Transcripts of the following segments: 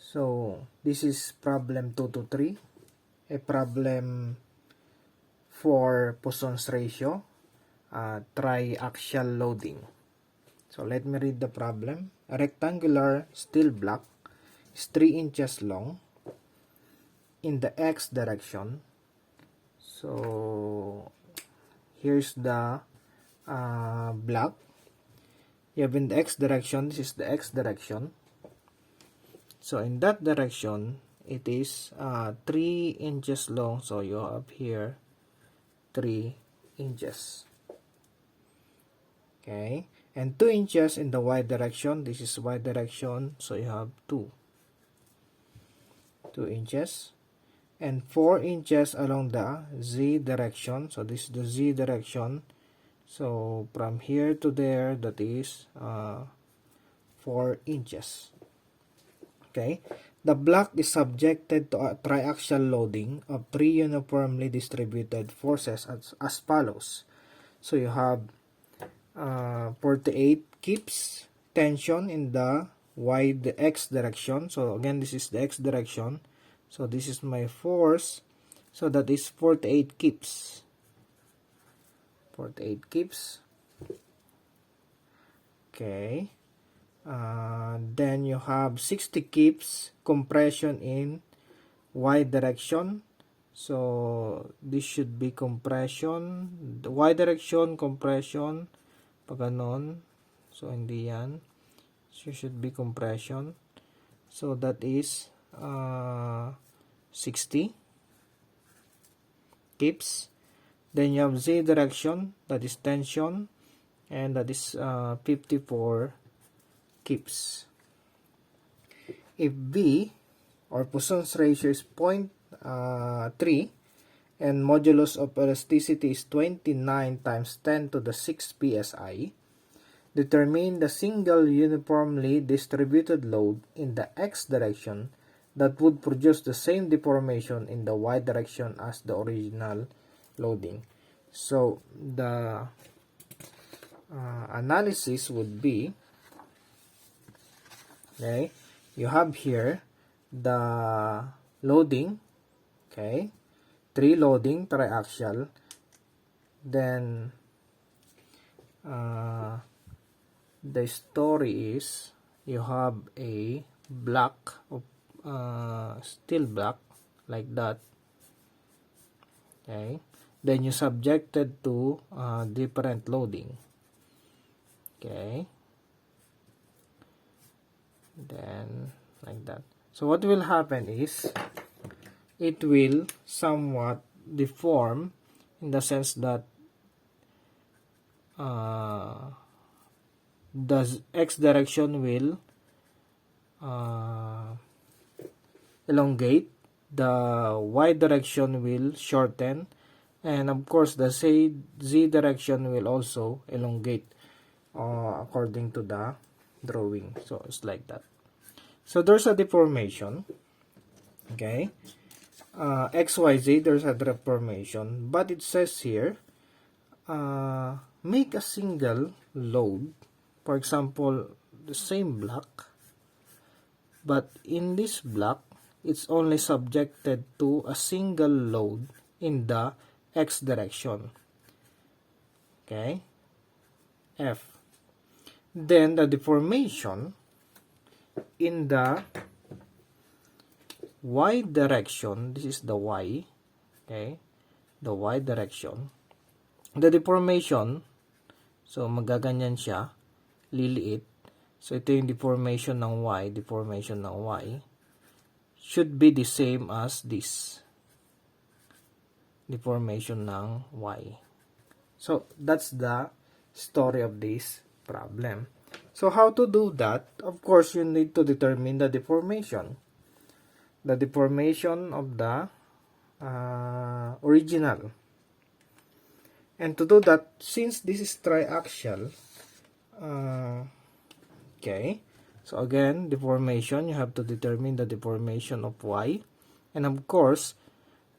So this is problem 2 to 3, a problem for Poisson's ratio, triaxial loading. So let me read the problem. A rectangular steel block is 3 inches long in the x direction. So here's the block. You have in the x direction, this is the x direction. So in that direction, it is 3 inches long. So you have here 3 inches. Okay. And 2 inches in the y direction. This is y direction. So you have 2 inches. And 4 inches along the z direction. So this is the z direction. So from here to there, that is 4 inches. Okay. The block is subjected to a triaxial loading of 3 uniformly distributed forces as follows. So you have 48 kips tension in the x direction. So again, this is the x direction. So this is my force. So that is 48 kips. 48 kips. Okay. Then you have 60 kips compression in y direction. So this should be compression. The y direction compression. Pag ganon. So hindi yan. So should be compression. So that is 60 kips. Then you have z direction. That is tension. And that is 54 kips. If V or Poisson's ratio is 0.3 and modulus of elasticity is 29 times 10 to the 6 psi, determine the single uniformly distributed load in the x direction that would produce the same deformation in the y direction as the original loading. So the analysis would be, okay, you have here the loading, okay, 3 loading triaxial. Then the story is you have a block of steel block like that, okay. Then you subjected to different loading, okay. Then like that. So what will happen is it will somewhat deform in the sense that the x direction will elongate, the y direction will shorten, and of course the z direction will also elongate according to the drawing. So it's like that. So there's a deformation, okay, xyz, there's a deformation, but it says here make a single load, for example the same block, but in this block it's only subjected to a single load in the x direction, okay, F. Then the deformation in the y direction, this is the y, okay, the y direction, the deformation, so magaganyan siya, liliit. So ito yung deformation ng y, should be the same as this deformation ng y. So that's the story of this problem. So how to do that? Of course, you need to determine the deformation. The deformation of the original. And to do that, since this is triaxial, okay, so again, deformation, you have to determine the deformation of y. And of course,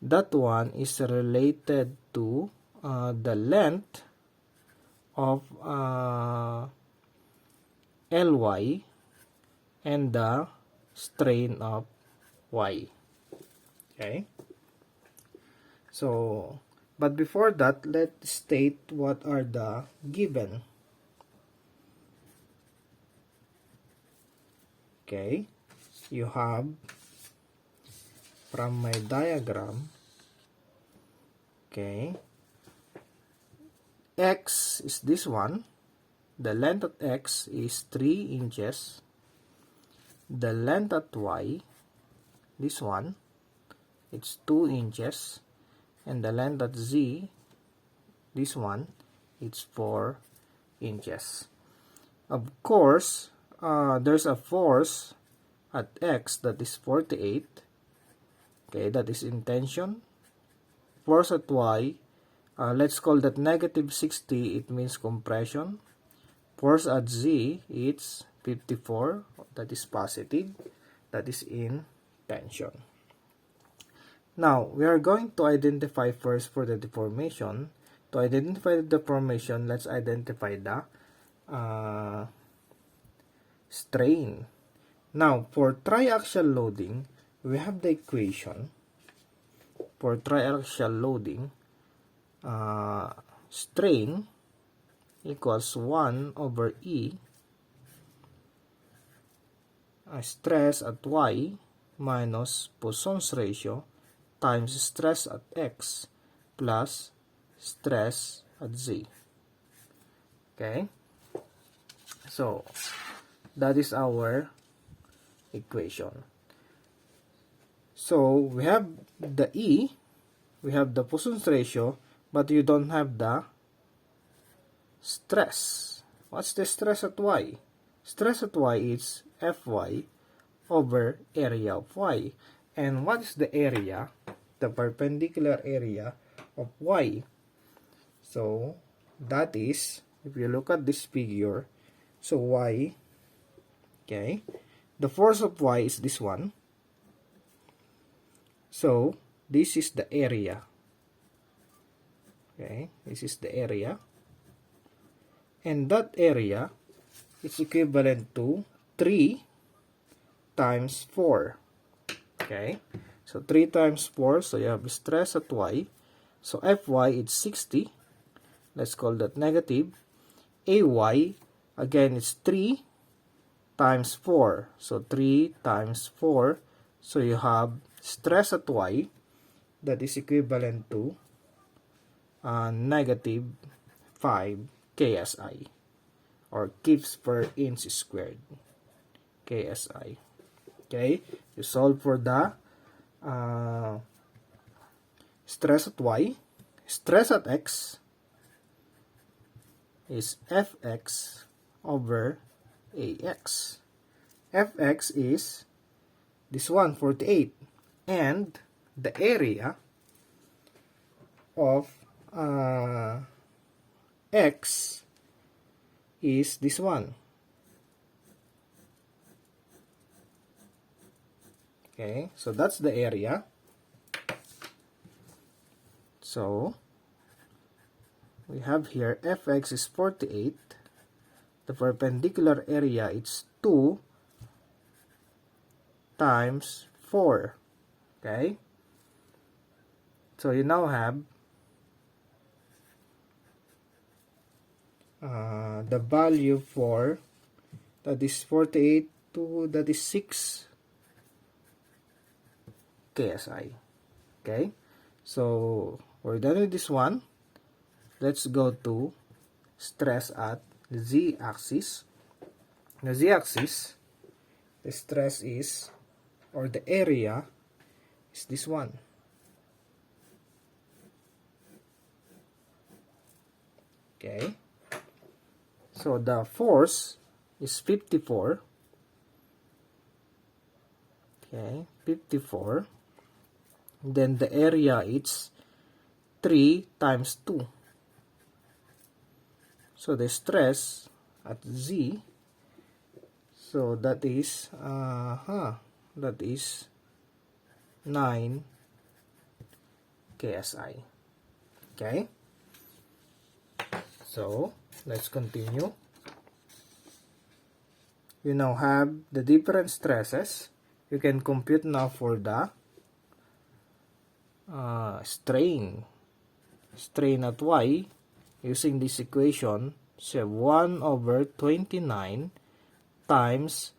that one is related to the length of Ly and the strain of y. Okay? So, but before that, let's state what are the given. Okay? You have, from my diagram, okay, x is this one. The length at x is 3 inches. The length at y, this one, it's 2 inches. And the length at z, this one, it's 4 inches. Of course, there's a force at x that is 48. Okay, that is in tension. Force at y, let's call that negative 60. It means compression. Force at z, it's 54. That is positive. That is in tension. Now, we are going to identify first for the deformation. To identify the deformation, let's identify the strain. Now, for triaxial loading, we have the equation. For triaxial loading, strain equals 1 over E stress at y minus Poisson's ratio times stress at x plus stress at z. Okay? So, that is our equation. So, we have the E, we have the Poisson's ratio, but you don't have the stress. What's the stress at y? Stress at y is Fy over area of y. And what is the area? The perpendicular area of y. So, that is, if you look at this figure, so y, okay, the force of y is this one. So, this is the area. Okay, this is the area. And that area is equivalent to 3 times 4. Okay, so 3 times 4, so you have stress at y. So Fy is 60. Let's call that negative. Ay, again, it's 3 times 4. So 3 times 4. So you have stress at y that is equivalent to negative 5 KSI, or kips per inch squared, KSI. Okay, you solve for the stress at y. Stress at x is Fx over Ax. Fx is this one, 48. And the area of x is this one. Okay, so that's the area. So, we have here Fx is 48. The perpendicular area is 2 times 4. Okay? So, you now have the value for, that is 48 to, that is 6 KSI. Okay? So, we're done with this one. Let's go to stress at z-axis. The z-axis, the stress is, or the area, is this one. Okay. So, the force is 54. Okay, 54. Then the area is 3 times 2. So, the stress at Z, so that is, that is 9 KSI. Okay? So, let's continue. You now have the different stresses. you can compute now for the strain at y using this equation. So 1 over 29 times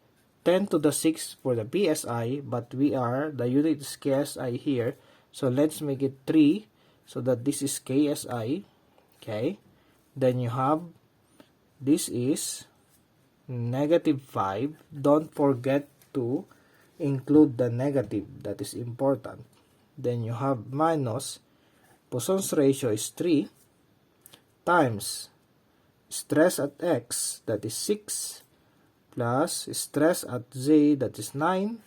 10 to the 6 for the PSI, but the unit is KSI here, so let's make it 3 so that this is KSI. Okay, then you have, this is negative 5. Don't forget to include the negative, that is important. Then you have minus Poisson's ratio is 3 times stress at x, that is 6, plus stress at z, that is 9.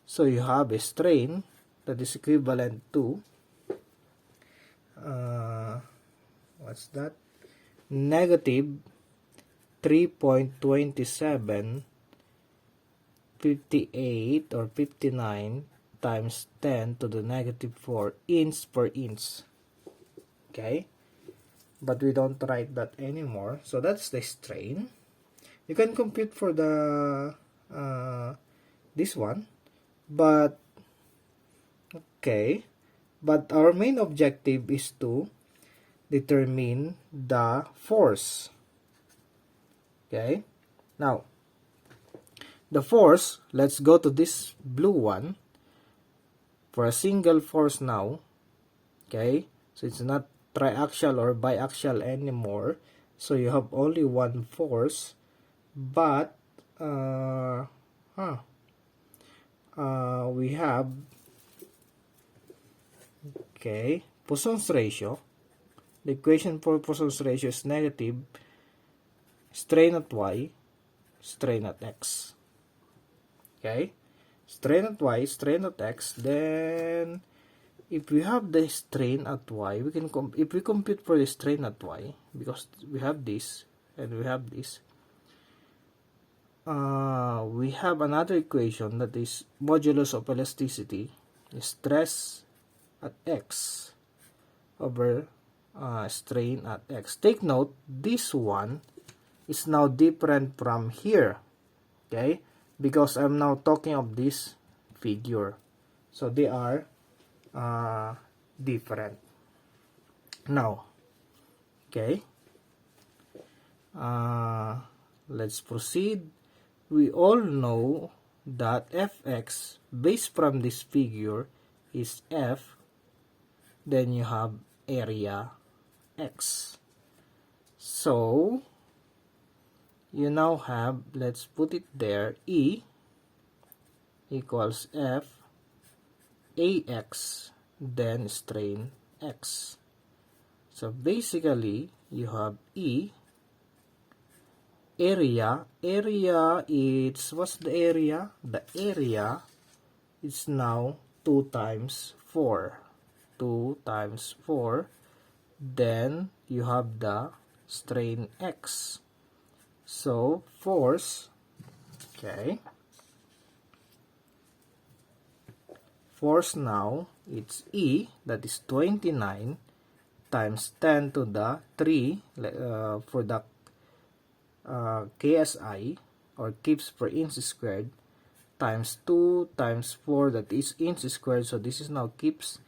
So you have a strain that is equivalent to what's that? Negative 3.2758 or 59 times 10 to the negative 4 inch per inch. Okay, but we don't write that anymore. So that's the strain. You can compute for the this one, but okay, but our main objective is to determine the force. Okay, now the force, let's go to this blue one for a single force now. Okay, so it's not triaxial or biaxial anymore, so you have only one force, but we have, okay, Poisson's ratio. The equation for Poisson's ratio is negative strain at y, strain at x. Okay, strain at y, strain at x. Then if we have the strain at y, we can if we compute for the strain at y, because we have this and we have this, we have another equation that is modulus of elasticity, stress at x over strain at x. Take note, this one is now different from here, okay, because I'm now talking of this figure, so they are different now. Okay, let's proceed. We all know that fx based from this figure is f, then you have area x. So you now have, let's put it there, E equals F AX, then strain X. So basically you have E, area is, what's the area? The area is now 2 times 4. 2 times 4. Then you have the strain X. So force, okay, force now, it's E, that is 29 times 10 to the 3 for the KSI, or kips per inch squared, times 2 times 4, that is inch squared, so this is now kips.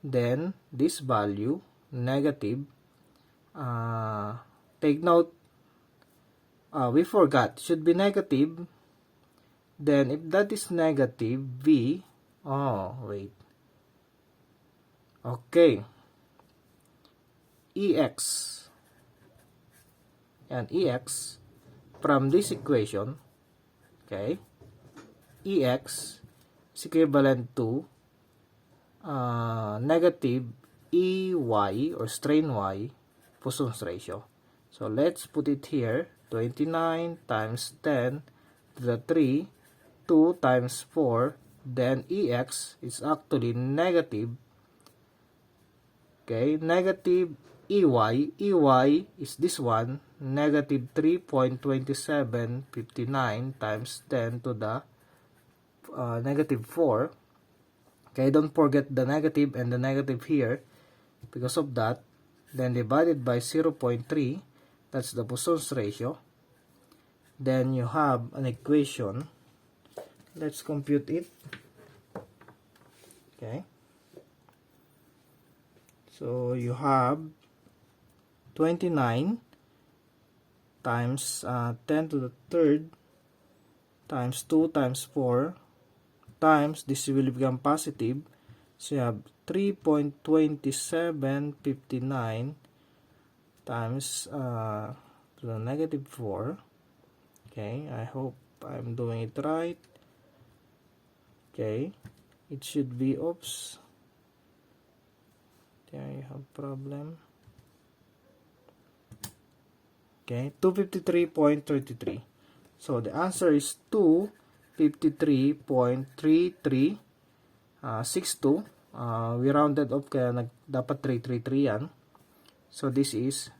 Then this value, negative, take note, we forgot, should be negative. Then if that is negative, V, okay, EX, and EX from this equation, okay, EX is equivalent to negative EY, or strain Y, Poisson's ratio. So let's put it here, 29 times 10 to the 3, 2 times 4, then EX is actually negative, okay, negative EY is this one, negative 3.2759 times 10 to the negative 4. Okay, don't forget the negative and the negative here because of that. Then divided by 0.3, that's the Poisson's ratio. Then you have an equation Let's compute it. Okay. So you have 29 times 10 to the third times 2 times 4 times, this will become positive. So you have 3.2759 times to the negative 4. Okay, I hope I'm doing it right. Okay, it should be, oops, there you have problem. Okay, 253.33. So the answer is 253.3362. We rounded off kaya dapat 333 yan. So this is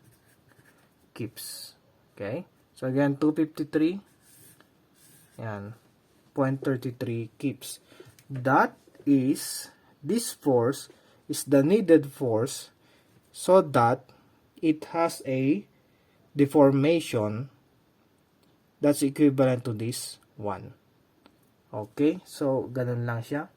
kips. Okay, so again 253 yan, 0.33 kips. That is, this force is the needed force so that it has a deformation that's equivalent to this one. Okay, so ganun lang siya.